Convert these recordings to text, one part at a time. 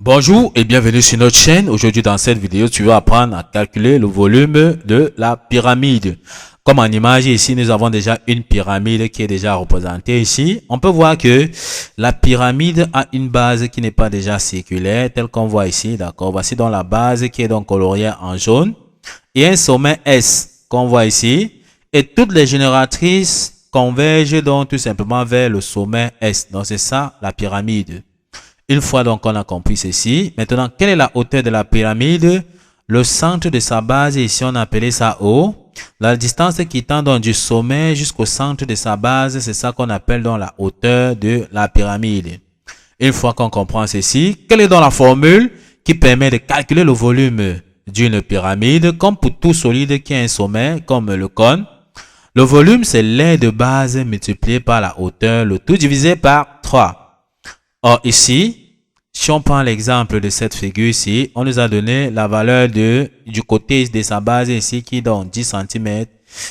Bonjour et bienvenue sur notre chaîne. Aujourd'hui dans cette vidéo, tu vas apprendre à calculer le volume de la pyramide. Comme en image ici, nous avons déjà une pyramide qui est déjà représentée ici. On peut voir que la pyramide a une base qui n'est pas déjà circulaire, telle qu'on voit ici, d'accord. Voici donc la base qui est donc coloriée en jaune. Et un sommet S qu'on voit ici. Et toutes les génératrices convergent donc tout simplement vers le sommet S. Donc c'est ça la pyramide. Une fois donc on a compris ceci, maintenant quelle est la hauteur de la pyramide? Le centre de sa base, ici on a appelé ça O. La distance qui tend donc du sommet jusqu'au centre de sa base, c'est ça qu'on appelle donc la hauteur de la pyramide. Une fois qu'on comprend ceci, quelle est donc la formule qui permet de calculer le volume d'une pyramide? Comme pour tout solide qui a un sommet, comme le cône, le volume c'est l'aire de base multiplié par la hauteur, le tout divisé par 3. Or ici, si on prend l'exemple de cette figure ici, on nous a donné la valeur du côté de sa base ici qui donne 10 cm.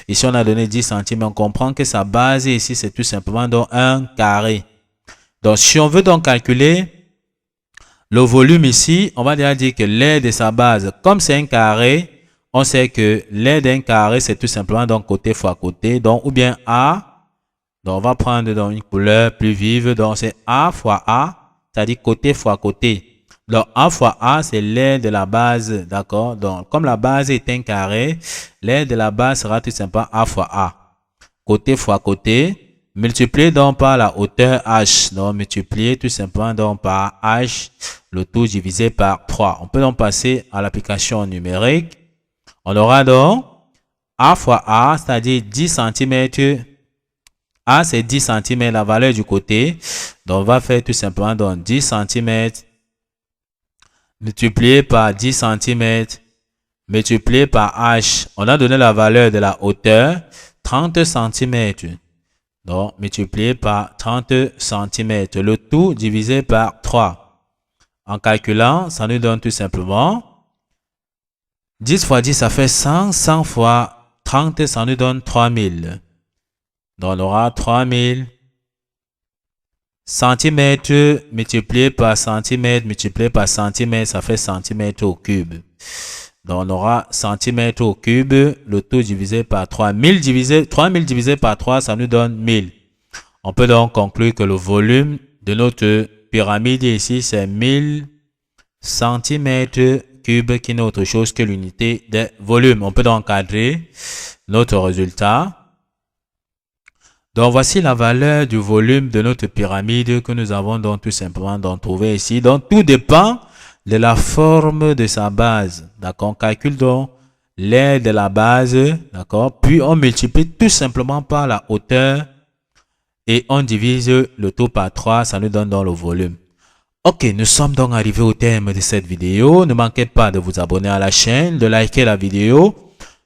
Ici on a donné 10 cm, on comprend que sa base ici c'est tout simplement donc un carré. Donc si on veut donc calculer le volume ici, on va déjà dire que l'aire de sa base, comme c'est un carré, on sait que l'aire d'un carré c'est tout simplement donc côté fois côté, donc ou bien A. Donc, on va prendre donc une couleur plus vive. Donc, c'est A fois A, c'est-à-dire côté fois côté. Donc, A fois A, c'est l'aire de la base, d'accord? Donc, comme la base est un carré, l'aire de la base sera tout simplement A fois A. Côté fois côté, multiplié donc par la hauteur H. Donc, multiplié tout simplement donc par H, le tout divisé par 3. On peut donc passer à l'application numérique. On aura donc A fois A, c'est-à-dire 10 cm. A, c'est 10 cm, la valeur du côté. Donc, on va faire tout simplement donc 10 cm multiplié par 10 cm multiplié par H. On a donné la valeur de la hauteur, 30 cm. Donc, multiplié par 30 cm. Le tout divisé par 3. En calculant, ça nous donne tout simplement 10 fois 10, ça fait 100. 100 fois 30, ça nous donne 3000. Donc, on aura 3000 centimètres multiplié par centimètre multiplié par centimètre, ça fait centimètre au cube. Donc, on aura centimètre au cube, le tout divisé par 3000 divisé par 3, ça nous donne 1000. On peut donc conclure que le volume de notre pyramide ici, c'est 1000 centimètres cubes, qui n'est autre chose que l'unité de volume. On peut donc encadrer notre résultat. Donc, voici la valeur du volume de notre pyramide que nous avons donc tout simplement donc trouvé ici. Donc, tout dépend de la forme de sa base. D'accord? On calcule donc l'aire de la base. D'accord? Puis, on multiplie tout simplement par la hauteur et on divise le tout par 3. Ça nous donne donc le volume. Ok, nous sommes donc arrivés au terme de cette vidéo. Ne manquez pas de vous abonner à la chaîne, de liker la vidéo,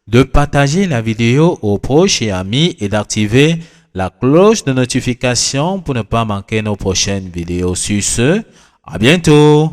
de partager la vidéo aux proches et amis et d'activer la cloche de notification pour ne pas manquer nos prochaines vidéos. Sur ce, à bientôt!